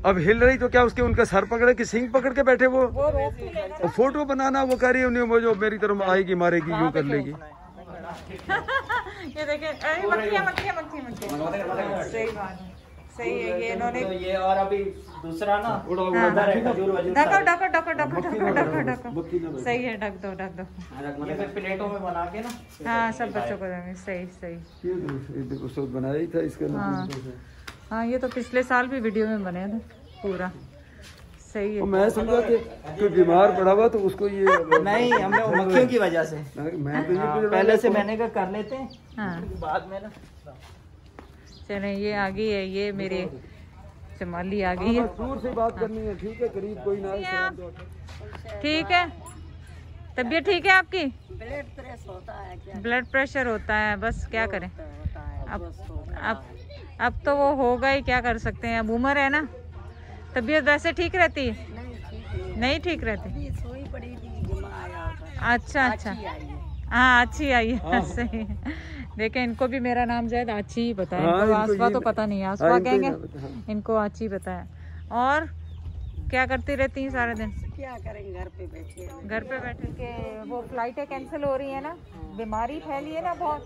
[SPEAKER 2] अब हिल रही तो क्या उसके उनका सर पकड़े कि सिंग पकड़ के बैठे वो फोटो बनाना वो कह रही है, वो जो मेरी तरफ आएगी मारेगी यूं कर लेगी।
[SPEAKER 1] ये देखिए सही बात है, सही है। ये इन्होंने
[SPEAKER 4] तो ये और अभी दूसरा ना
[SPEAKER 1] ढको सही है, ढक दो
[SPEAKER 4] ये प्लेटों में बना के ना।
[SPEAKER 1] हाँ सब बच्चों को देंगे। सही
[SPEAKER 2] देखो सब बनाया ही था इसका।
[SPEAKER 1] हाँ ये तो पिछले साल भी वीडियो में बने थे पूरा। सही है।
[SPEAKER 2] मैं समझा कि कोई बीमार पड़ा हुआ तो उसको ये
[SPEAKER 4] नहीं, हमने मक्खियों की वजह से।
[SPEAKER 2] मैं तो ये
[SPEAKER 4] पहले से मैंने कहा कर लेते हैं,
[SPEAKER 1] हाँ
[SPEAKER 4] बाद में ना।
[SPEAKER 1] चले ये आ गई है, ये मेरी चमाली आ गई है।
[SPEAKER 2] दूर से बात करनी है, ठीक है, करीब कोई ना।
[SPEAKER 1] ठीक है, तबीयत ठीक है आपकी?
[SPEAKER 5] ब्लड प्रेशर होता है क्या?
[SPEAKER 1] ब्लड प्रेशर होता है, बस क्या करें अब तो वो होगा ही, क्या कर सकते हैं, अब उम्र है ना। तबीयत वैसे ठीक रहती है? नहीं ठीक रहती।
[SPEAKER 5] सोई पड़ी थी, आया होगा।
[SPEAKER 1] अच्छा हाँ अच्छी आई है। सही है। देखें इनको भी मेरा नाम शायद आची ही पता है। इनको आसवा तो पता नहीं है, आसवा कहेंगे, इनको आची पता है। और क्या करती रहती हैं सारे दिन?
[SPEAKER 5] क्या करेंगे, घर पे बैठे
[SPEAKER 1] के वो फ्लाइटें कैंसिल हो रही है ना, बीमारी फैली है ना बहुत,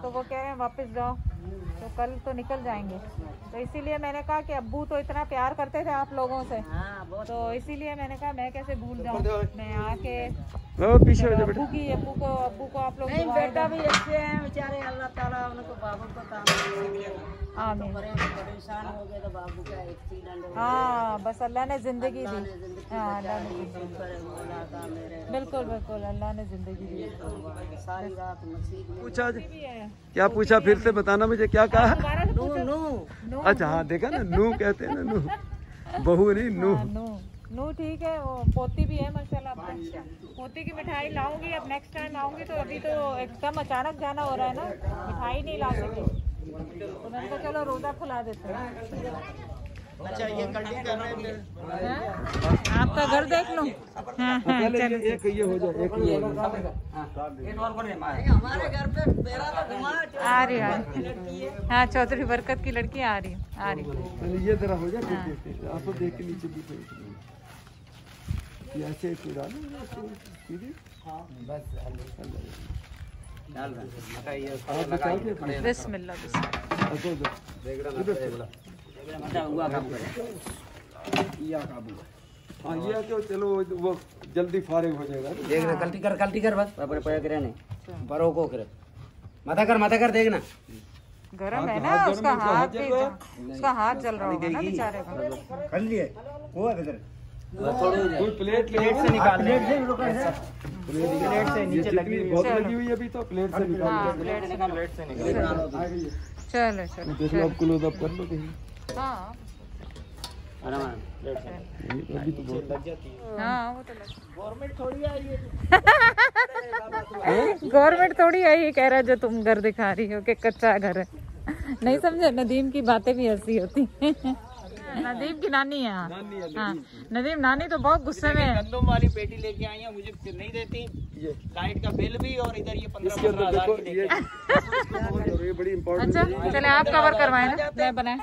[SPEAKER 1] तो वो कह रहे हैं वापस जाओ, तो कल तो निकल जाएंगे। तो इसीलिए मैंने कहा कि अब्बू तो इतना प्यार करते थे आप लोगों से, तो इसीलिए मैंने कहा मैं कैसे भूल जाऊं, मैं आके
[SPEAKER 2] पीछे
[SPEAKER 1] अब्बू को आप लोग
[SPEAKER 5] बेटा भी अच्छे हैं बेचारे, अल्लाह ताला उनको बाबू को परेशान हो गए तो बाबू का एक्सीडेंट।
[SPEAKER 1] हाँ बस अल्लाह ने जिंदगी दी। हाँ अल्लाह ने बिल्कुल अल्लाह ने जिंदगी दी।
[SPEAKER 5] सारी रात
[SPEAKER 2] पूछा क्या पूछा, फिर से बताना मुझे, क्या कहा?
[SPEAKER 5] नू।
[SPEAKER 2] अच्छा हाँ देखा ना, नू कहते हैं ना, नू बहू नहीं, नू।
[SPEAKER 1] नू ठीक है। वो पोती भी है माशाल्लाह। पोती की मिठाई लाऊंगी, अब नेक्स्ट टाइम आऊंगी तो अभी तो एकदम अचानक जाना हो रहा है ना, मिठाई नहीं ला सकी, तो मैंने कहा चलो रोजा खुला देते हैं।
[SPEAKER 4] अच्छा ये कल्टी कर रहे हैं,
[SPEAKER 1] आपका घर देख लो। चलो
[SPEAKER 2] एक ये हो जाए, एक ये हो जाए।
[SPEAKER 5] हमारे घर पे मेरा तो घुमा
[SPEAKER 1] आ रही हाँ चौधरी बरकत की लड़की आ रही।
[SPEAKER 2] ये जरा हो जाए, आप देख के नीचे भी ऐसे
[SPEAKER 1] बिस्मिल्लाह।
[SPEAKER 2] हाँ ये क्यों, चलो वो जल्दी फारिग हो जाएगा।
[SPEAKER 4] कल्टी कर बस।
[SPEAKER 5] बरो को करे माथा कर देखना
[SPEAKER 1] गरम है ना, उसका हाथ भी उसका हाथ जल रहा होगा ना बेचारे का।
[SPEAKER 5] कर लिए वो इधर
[SPEAKER 2] कोई प्लेट
[SPEAKER 4] से निकाल प्लेट से नीचे लगी हुई
[SPEAKER 2] बहुत लगी हुई है अभी तो प्लेट से निकाल
[SPEAKER 4] प्लेट से निकाल
[SPEAKER 1] चलो चलो
[SPEAKER 2] देख लो, आप क्लोज अप कर लो कहीं।
[SPEAKER 1] हाँ
[SPEAKER 2] अभी तो बहुत
[SPEAKER 4] लग जाती है।
[SPEAKER 1] हाँ वो तो
[SPEAKER 4] गवर्नमेंट थोड़ी आई है
[SPEAKER 1] गवर्नमेंट थोड़ी आई है, कह रहा है जो तुम घर दिखा रही हो कि कच्चा घर है। नहीं समझे, नदीम की बातें भी ऐसी होती हैं। नदीम की नानी है। हाँ नदीम नानी तो बहुत गुस्से में है।
[SPEAKER 4] गंदम वाली पेटी लेके आई है, मुझे नहीं देती लाइट का बिल भी, और इधर ये 15,000 की देके।
[SPEAKER 2] ये बड़ी इम्पोर्टेंट
[SPEAKER 1] अच्छा चले आप कवर करवाए ना, मैं बनाए।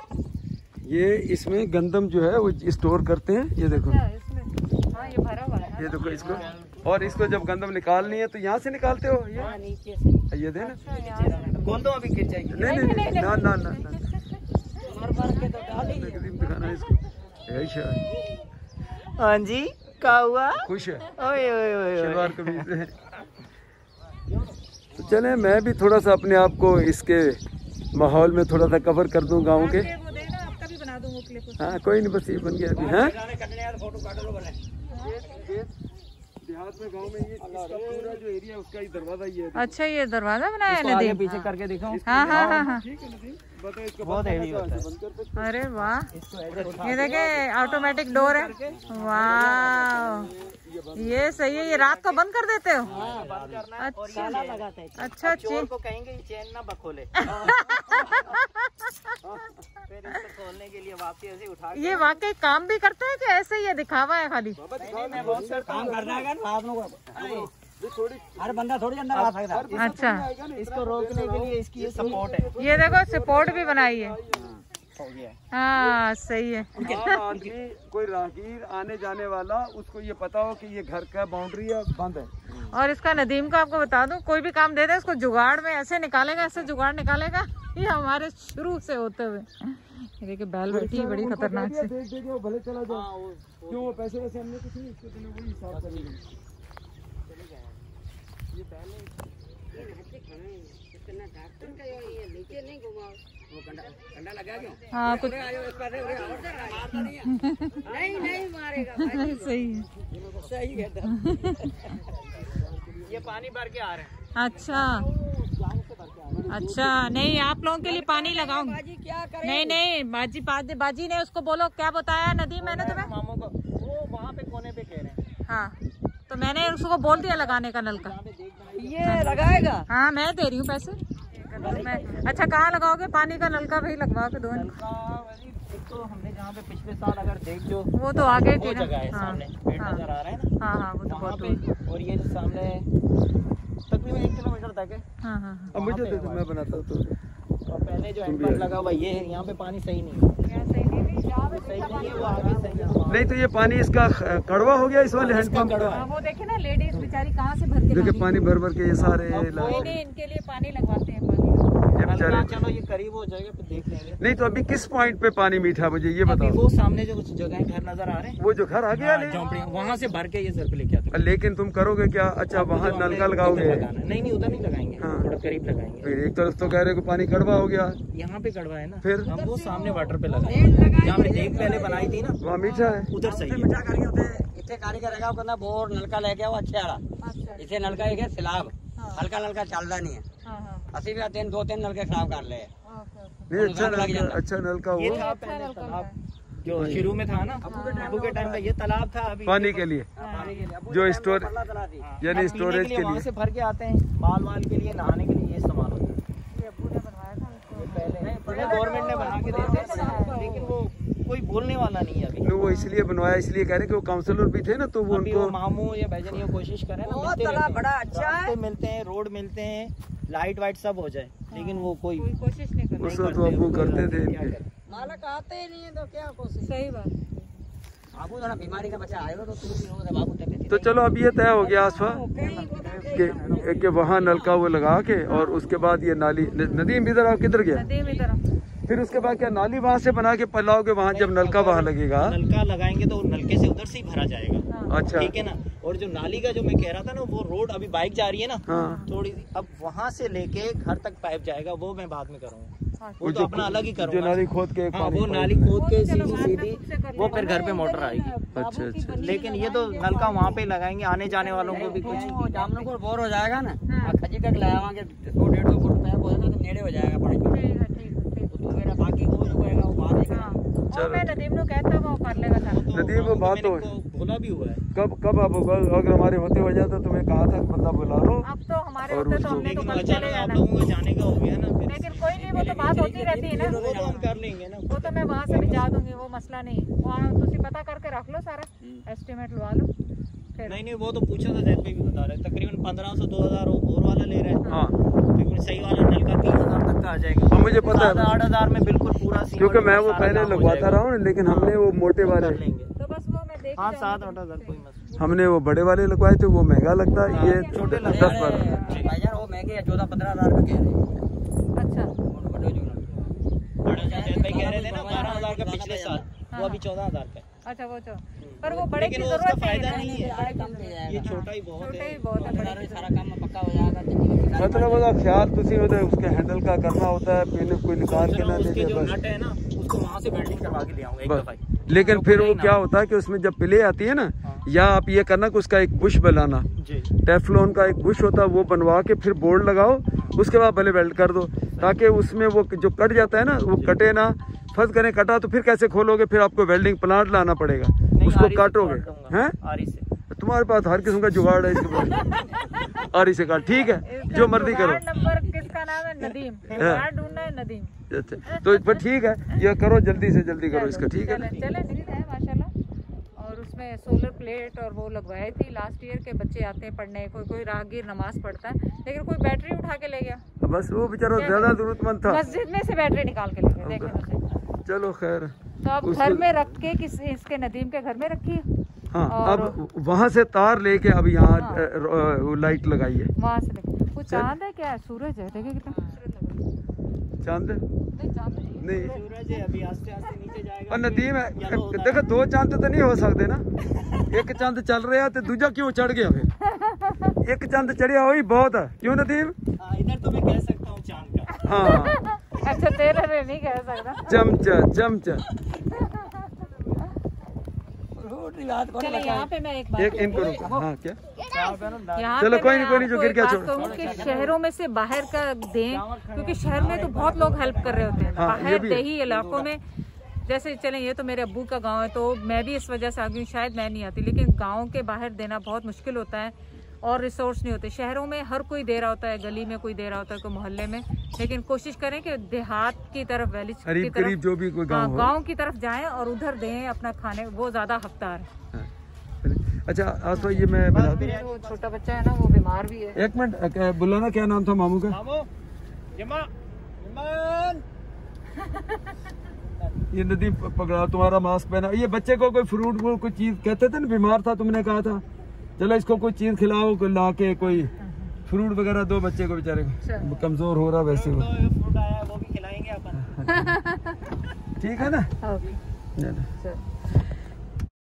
[SPEAKER 2] ये इसमें गंदम जो है वो स्टोर करते हैं। ये देखो,
[SPEAKER 1] हाँ ये भरा हुआ है।
[SPEAKER 2] ये देखो इसको, और इसको जब गंदम निकालनी है तो यहाँ से निकालते हो ये
[SPEAKER 4] नीचे से
[SPEAKER 2] ये देना।
[SPEAKER 4] खोल दो, अभी गिर जाएगी।
[SPEAKER 2] नहीं नहीं नहीं, ना ना ना ना,
[SPEAKER 4] भर के तो डाल ही।
[SPEAKER 2] दिखाना है इसको। यही शायद
[SPEAKER 4] हाँ जी, क्या हुआ?
[SPEAKER 2] खुश है,
[SPEAKER 4] ओए ओए ओए
[SPEAKER 2] शलवार कमीज है। तो चले मैं भी थोड़ा सा अपने आप को इसके माहौल में थोड़ा सा कवर कर दूं गाँव के।
[SPEAKER 1] वो देखना आपका भी बना दूं वो क्लिप।
[SPEAKER 2] हाँ कोई नहीं, बस ये बन गया अभी। हाँ देहात में गांव में ये इसका पूरा जो एरिया है उसका ही दरवाजा ये है।
[SPEAKER 1] अच्छा ये दरवाजा बनाया है
[SPEAKER 4] आगे
[SPEAKER 1] नदीम।
[SPEAKER 4] पीछे करके दिखाऊं?
[SPEAKER 1] हाँ हाँ हाँ हाँ।
[SPEAKER 2] ठीक है नदीम, बताओ इसको
[SPEAKER 4] बहुत हैवी होता है।
[SPEAKER 1] अरे वाह,
[SPEAKER 4] इसको ऐसे उठा
[SPEAKER 1] ये देखे ऑटोमेटिक डोर है। वाह ये सही है। ये रात को बंद कर देते हो?
[SPEAKER 4] बंद करना है और
[SPEAKER 1] अच्छा
[SPEAKER 4] ताला लगाता है।
[SPEAKER 1] अच्छा
[SPEAKER 4] चोर को कहेंगे ये चेन ना बखोले। फिर इसको खोलने के लिए वापसी ऐसे उठा के।
[SPEAKER 1] ये वाकई काम भी करता है कि ऐसे ही है दिखावा है खाली?
[SPEAKER 4] मैं बहुत सारा काम करना है हर बंदा थोड़ी अंदर आ सकता है।
[SPEAKER 1] अच्छा
[SPEAKER 4] इसको रोकने के लिए इसकी ये सपोर्ट है।
[SPEAKER 1] ये देखो सपोर्ट भी बनाई है।
[SPEAKER 4] हो गया है।
[SPEAKER 1] हाँ सही है।
[SPEAKER 2] आदमी कोई राहगीर आने जाने वाला उसको ये पता हो कि ये घर का बाउंड्री है बंद है।
[SPEAKER 1] और इसका नदीम का आपको बता दूं, कोई भी काम दे दे इसको जुगाड़ में ऐसे निकालेगा, ऐसे जुगाड़ निकालेगा। ये हमारे शुरू से होते हुए। ये देखिए बैल बैठी है बड़ी खतरनाक से।
[SPEAKER 2] देख देख वो भले चला जाओ, क्यों वो पैसे वैसे हमने कुछ नहीं, इसके दिन वही हिसाब करेंगे।
[SPEAKER 1] हाँ कुछ
[SPEAKER 3] नहीं मारेगा
[SPEAKER 1] सही है।
[SPEAKER 3] सही है।
[SPEAKER 4] ये पानी भर के आ रहे हैं।
[SPEAKER 1] अच्छा अच्छा, नहीं आप लोगों के लिए पानी लगाऊंगी। नहीं नहीं बाजी बाजी ने उसको बोलो क्या बताया नदीम मैंने तुम्हें?
[SPEAKER 4] मामू को वो वहाँ पे कोने पे कह रहे हैं।
[SPEAKER 1] हाँ तो मैंने उसको बोल दिया लगाने का नल का।
[SPEAKER 3] ये लगाएगा?
[SPEAKER 1] हाँ मैं दे रही हूँ पैसे। मैं अच्छा कहाँ लगाओगे? पानी का नल का भाई लगवा के दो इनको।
[SPEAKER 4] तो हमने जहाँ पे पिछले साल अगर देख जो
[SPEAKER 1] वो तो आगे
[SPEAKER 4] वो
[SPEAKER 1] थी ना।
[SPEAKER 4] जगह है
[SPEAKER 1] हाँ
[SPEAKER 4] सामने पेड़
[SPEAKER 1] हाँ
[SPEAKER 4] नजर आ रहा है ना,
[SPEAKER 1] हाँ हाँ वो तो
[SPEAKER 4] वहाँ
[SPEAKER 1] बहुत
[SPEAKER 4] पे।
[SPEAKER 1] दूर।
[SPEAKER 4] और ये जो सामने तकरीबन 1 किलोमीटर तक है।
[SPEAKER 1] हाँ हाँ हाँ।
[SPEAKER 2] अब मुझे दे दो, मैं बनाता हूँ तो।
[SPEAKER 4] और पहले जो हैंडपंप लगा हुआ ये है, यहाँ पे पानी सही नहीं है। सही नहीं है, वो आगे सही है।
[SPEAKER 2] नहीं तो ये पानी इसका कड़वा हो गया इस वाले हैंडपंप का।
[SPEAKER 1] हाँ, वो देखे ना लेडीज बेचारी कहाँ से भर के
[SPEAKER 2] देखिए पानी भर भर के ये सारे
[SPEAKER 1] नहीं इनके लिए पानी लगवाते हैं पानी।
[SPEAKER 2] ये बेचारे।
[SPEAKER 4] चलो ये करीब हो जाएगा फिर देख लेंगे।
[SPEAKER 2] नहीं तो अभी किस पॉइंट पे पानी मीठा मुझे ये
[SPEAKER 4] अभी
[SPEAKER 2] बताओ।
[SPEAKER 4] वो सामने जो कुछ जगह घर नजर आ रहे हैं,
[SPEAKER 2] वो जो घर आ गया नहीं,
[SPEAKER 4] झोंपड़ियाँ, वहाँ से भर के ये सर पे लेके आते हैं।
[SPEAKER 2] लेकिन तुम करोगे क्या? अच्छा वहाँ नलका लगाओगे?
[SPEAKER 4] नहीं नहीं उधर नहीं लगाएंगे,
[SPEAKER 2] हाँ।
[SPEAKER 4] थोड़ा करीब लगाएंगे।
[SPEAKER 2] फिर एक तरफ तो कह रहे हो कि पानी कड़वा हो गया,
[SPEAKER 4] यहाँ पे कड़वा है ना,
[SPEAKER 2] फिर?
[SPEAKER 4] हम वो सामने वाटर पे लगाएंगे जहाँ पे एक पहले बनाई थी ना,
[SPEAKER 2] वहाँ मीठा है।
[SPEAKER 4] उधर सही है।
[SPEAKER 5] इतने कारीगर रहेगा कहना बोर नलका लेके आओ अच्छे वाला। इसे नलका एक है सिलाब, हल्का नलका चलता नहीं है। असी भी 2-3 नलके खराब कर ले।
[SPEAKER 2] नहीं अच्छा नलका
[SPEAKER 4] ये
[SPEAKER 2] वो
[SPEAKER 4] था पहले तालाब जो शुरू में था ना, अबू के टाइम पे ये तालाब था। अभी
[SPEAKER 2] पानी के लिए जो स्टोर यानी स्टोरेज के
[SPEAKER 4] वहाँ
[SPEAKER 2] लिए।
[SPEAKER 4] से भर के आते हैं, माल वाल के लिए, नहाने के लिए ये इस्तेमाल होता है। पहले गवर्नमेंट ने बना के देते हैं, लेकिन वो कोई बोलने वाला नहीं है अभी।
[SPEAKER 2] वो इसलिए बनवाया, इसलिए कह रहे कि वो काउंसलर भी थे ना तो वो
[SPEAKER 4] अभी
[SPEAKER 2] उनको
[SPEAKER 4] वो मामू या भाईजान ये कोशिश करें ना,
[SPEAKER 3] बहुत तालाब बड़ा अच्छा है।
[SPEAKER 4] मिलते हैं, रोड मिलते हैं, लाइट वाइट सब हो जाए, लेकिन वो कोई
[SPEAKER 1] कोशिश नहीं कर
[SPEAKER 2] उस वक्त वो करते थे इनके।
[SPEAKER 3] मालक आते ही नहीं है तो क्या कोशिश।
[SPEAKER 1] सही बात।
[SPEAKER 5] बाबू थोड़ा बीमारी का बच्चा आएगा तो तू भी हो बाबू तबियत।
[SPEAKER 2] तो चलो अब ये तय हो गया आसफा कि वहाँ नलका वो लगा के और उसके बाद ये नाली। नदीम इधर आओ, किधर गया?
[SPEAKER 1] नदीम इधर।
[SPEAKER 2] फिर उसके बाद क्या नाली वहाँ से बना के पलाओगे? वहाँ जब नलका वहाँ लगेगा,
[SPEAKER 4] नलका लगाएंगे तो नलके से उधर से ही भरा जाएगा।
[SPEAKER 2] अच्छा।
[SPEAKER 4] ठीक है ना। और जो नाली का जो मैं कह रहा था ना, वो रोड अभी बाइक जा रही है ना
[SPEAKER 2] हाँ।
[SPEAKER 4] थोड़ी सी, अब वहाँ से लेके घर तक पाइप जाएगा, वो मैं बाद में करूँगा, वो
[SPEAKER 2] वो
[SPEAKER 4] तो
[SPEAKER 2] जो-
[SPEAKER 4] अपना अलग ही
[SPEAKER 2] जो
[SPEAKER 4] करूँगा।
[SPEAKER 2] नाली खोद के
[SPEAKER 4] हाँ,
[SPEAKER 2] पानी
[SPEAKER 4] वो
[SPEAKER 2] पाइप-
[SPEAKER 4] नाली खोद के
[SPEAKER 1] चलो बाद में
[SPEAKER 4] सीधी
[SPEAKER 1] खुद से कर
[SPEAKER 4] वो
[SPEAKER 1] लेना।
[SPEAKER 4] फिर घर पे मोटर आएगी।
[SPEAKER 2] अच्छा अच्छा।
[SPEAKER 4] लेकिन ये तो नलका वहाँ पे लगाएंगे, आने जाने वालों को भी कुछ।
[SPEAKER 5] वो जामनों को बोर हो जाएगा ना, खजी तक लगावांगे 100-150 फुट पैप हो जाएगा तो नेड़े हो जाएगा पानी का।
[SPEAKER 1] ठीक है, ठीक है, ठीक
[SPEAKER 5] तो तू मेरा बाकी वो जो होएगा वो बाद में
[SPEAKER 1] हाँ। और मैं नदीम को कहता वो कर लेगा सारा।
[SPEAKER 2] नदीम, वो बात तो
[SPEAKER 4] बोला भी हुआ है।
[SPEAKER 2] कब अब अगर हमारे होते हो जाए तो तुम्हें कहा था बंदा बुला लो।
[SPEAKER 1] अब तो हमारे
[SPEAKER 2] और
[SPEAKER 1] होते तो
[SPEAKER 2] उसको-
[SPEAKER 1] हमने तो
[SPEAKER 4] लेकिन
[SPEAKER 1] कल चले
[SPEAKER 4] अचानक आप
[SPEAKER 1] जाना।
[SPEAKER 4] लोगों का जाने का हो गया ना, फिर
[SPEAKER 1] लेकिन कोई नहीं, वो तो बात होती रहती है ना।
[SPEAKER 4] वो तो हम कर लेंगे ना।
[SPEAKER 1] वो तो मैं वहाँ से भिजा दूंगी, वो मसला नहीं। वहाँ तुसी पता करके रख लो सारा, एस्टिमेट लगा लो फिर।
[SPEAKER 4] नहीं वो तो पूछा था, जैद भाई भी बता रहे, तकरीबन 1500-2000 बोर वाला ले रहे हैं।
[SPEAKER 2] हाँ,
[SPEAKER 4] तकरीबन सही वाला नलका 3000 तक का आ जाएगा।
[SPEAKER 2] हाँ, मुझे पता है।
[SPEAKER 4] 8,000 में बिल्कुल पूरा सीमा
[SPEAKER 2] क्योंकि मैं वो
[SPEAKER 4] सारा
[SPEAKER 2] पहले
[SPEAKER 4] काम हो
[SPEAKER 2] लगवाता
[SPEAKER 4] जाएगा।
[SPEAKER 2] रहा हूँ, लेकिन हमने वो मोटे वाले,
[SPEAKER 4] कर लेंगे।
[SPEAKER 1] तो बस वो मैं देख
[SPEAKER 4] हाँ 7-8,000 कोई मसला
[SPEAKER 2] हमने वो बड़े वाले लगवाए थे, वो महंगा लगता है। ये
[SPEAKER 4] छोटे
[SPEAKER 2] 10-12।
[SPEAKER 5] भाईजान वो महंगे 14-15 हजार रुपए कह रहे हैं।
[SPEAKER 1] अच्छा
[SPEAKER 5] बड़े जो ना।
[SPEAKER 4] बड़ा जैद भाई कह रहे थे ना 12,000 का पिछले साल, वो अभी 14,000 का है।
[SPEAKER 1] अच्छा वो जो, पर वो बड़े की
[SPEAKER 4] लेकिन वो उसका
[SPEAKER 1] जरूरत
[SPEAKER 4] फायदा
[SPEAKER 1] नहीं
[SPEAKER 4] नहीं
[SPEAKER 1] है।
[SPEAKER 4] है,
[SPEAKER 5] कम दे जाएगा।
[SPEAKER 4] ये छोटा ही बहुत
[SPEAKER 1] छोटे
[SPEAKER 4] है।
[SPEAKER 1] ही बहुत है, बड़े की
[SPEAKER 5] सारा काम पक्का हो जाएगा।
[SPEAKER 2] मतलब ਉਹਦਾ ख्याल ਤੁਸੀਂ ਉਹਦੇ उसके हैंडल का करना होता है, पीने कोई निकाल के ना दे
[SPEAKER 4] उसके
[SPEAKER 2] दे
[SPEAKER 4] जो
[SPEAKER 2] बस।
[SPEAKER 4] नट है ना, उसको वहाँ से वेल्डिंग करवा के ले आऊंगा एक
[SPEAKER 2] बस।
[SPEAKER 4] दफा।
[SPEAKER 2] लेकिन फिर वो क्या होता है कि उसमें जब प्ले आती है ना, या आप ये करना कि उसका एक बुश बनाना,
[SPEAKER 4] जी
[SPEAKER 2] टेफ्लॉन का एक बुश होता है, वो बनवा के फिर बोर्ड लगाओ, उसके बाद भले वेल्ड कर दो, ताकि उसमें वो जो कट जाता है ना वो कटे ना। फंस करें कटा तो फिर कैसे खोलोगे, फिर आपको वेल्डिंग प्लांट लाना पड़ेगा, उसको काटोगे हैं।
[SPEAKER 4] आरी से
[SPEAKER 2] तुम्हारे पास हर किस्म का जुगाड़ है इसके पास। आरी से काट, ठीक है,
[SPEAKER 1] इसका
[SPEAKER 2] जो मर्जी करो।
[SPEAKER 1] जुगाड़ नंबर किसका नाम है? नदीम। जुगाड़ ढूंढना है नदीम।
[SPEAKER 2] अच्छा, तो पर ठीक है, ये करो, जल्दी से जल्दी करो इसका, ठीक है ना।
[SPEAKER 1] चले निकल है माशाल्लाह। और उसमें सोलर प्लेट और वो लगवाई थी लास्ट ईयर के। बच्चे आते हैं पढ़ने, कोई राहगीर नमाज पढ़ता है, लेकिन कोई बैटरी उठा के ले गया।
[SPEAKER 2] बस वो बेचारा ज्यादा जरूरतमंद था।
[SPEAKER 1] मस्जिद में से बैटरी निकाल के ले गया, देखें उसे।
[SPEAKER 2] चलो खैर।
[SPEAKER 1] तो अब घर में रख के इसके नदीम के घर में रखी है।
[SPEAKER 2] हाँ,
[SPEAKER 1] और-
[SPEAKER 2] अब वहाँ से तार लेके अब यहाँ लाइट लगाई है।
[SPEAKER 1] वहाँ से लेके वो चांद है क्या है? सूरज है, देखिए कितना
[SPEAKER 2] चांद
[SPEAKER 1] नहीं, चांद नहीं।
[SPEAKER 2] नहीं,
[SPEAKER 4] सूरज है, अभी आस्ते आस्ते नीचे जाएगा।
[SPEAKER 2] और नदीम है।
[SPEAKER 4] yellow होता
[SPEAKER 2] देखो 2 चांद तो नहीं हो सकते ना, एक चांद चल रहा है तो दूजा क्यों चढ़ गया फिर? एक चांद चढ़िया वही बहुत है, क्यों नदीम?
[SPEAKER 4] हाँ, इधर तो मैं कह सकता हूँ चांद का।
[SPEAKER 2] हाँ,
[SPEAKER 1] अच्छा तेरे में नहीं कह सकता।
[SPEAKER 2] चमचा चमचा।
[SPEAKER 1] चलो यहाँ पे मैं एक बात
[SPEAKER 2] एक इनको रोको। हाँ क्या?
[SPEAKER 1] यहाँ
[SPEAKER 2] चलो
[SPEAKER 1] पे
[SPEAKER 2] कोई
[SPEAKER 1] मैं
[SPEAKER 2] नहीं, कोई नहीं, जो
[SPEAKER 1] आपको
[SPEAKER 2] गिर
[SPEAKER 1] एक
[SPEAKER 2] गया
[SPEAKER 1] बात
[SPEAKER 2] छोड़ो।
[SPEAKER 1] कहूँ कि शहरों में से बाहर का दें, क्योंकि शहर में तो बहुत लोग हेल्प कर रहे होते हैं।
[SPEAKER 2] हाँ, ये
[SPEAKER 1] बाहर
[SPEAKER 2] भी है।
[SPEAKER 1] देही इलाकों में जैसे चलें, ये तो मेरे अब्बू का गांव है, तो मैं भी इस वजह से आ गई हूँ, शायद मैं नहीं आती, लेकिन गाँव के बाहर देना बहुत मुश्किल होता है और रिसोर्स नहीं होते। शहरों में हर कोई दे रहा होता है, गली में कोई दे रहा होता है, कोई मोहल्ले में, लेकिन कोशिश करें कि देहात की तरफ, वैलीज की
[SPEAKER 2] करीब
[SPEAKER 1] तरफ,
[SPEAKER 2] करीब जो भी कोई गाँव हो।
[SPEAKER 1] गाँव की तरफ जाएं और उधर दें अपना खाने, वो ज्यादा हकदार है।
[SPEAKER 2] हाँ। अच्छा आज तो ये मैं बता दूं,
[SPEAKER 1] वो छोटा बच्चा है ना, वो बीमार भी है।
[SPEAKER 2] एक मिनट बुलाना, क्या नाम था मामू का?
[SPEAKER 4] मामू, जमा, जमान।
[SPEAKER 2] ये नदी पकड़ा, तुम्हारा मास्क पहना। ये बच्चे को कोई फ्रूट वो कोई चीज कहते थे ना, बीमार था, तुमने कहा था चलो इसको कोई चीज खिलाओ, कोई ला के कोई फ्रूट वगैरह दो बच्चे को, बेचारे को कमजोर हो रहा वैसे वो।
[SPEAKER 4] फ्रूट आया है, वो भी खिलाएंगे अपन।
[SPEAKER 2] ठीक है ना?
[SPEAKER 1] ओके,
[SPEAKER 2] चलो।
[SPEAKER 1] चलो।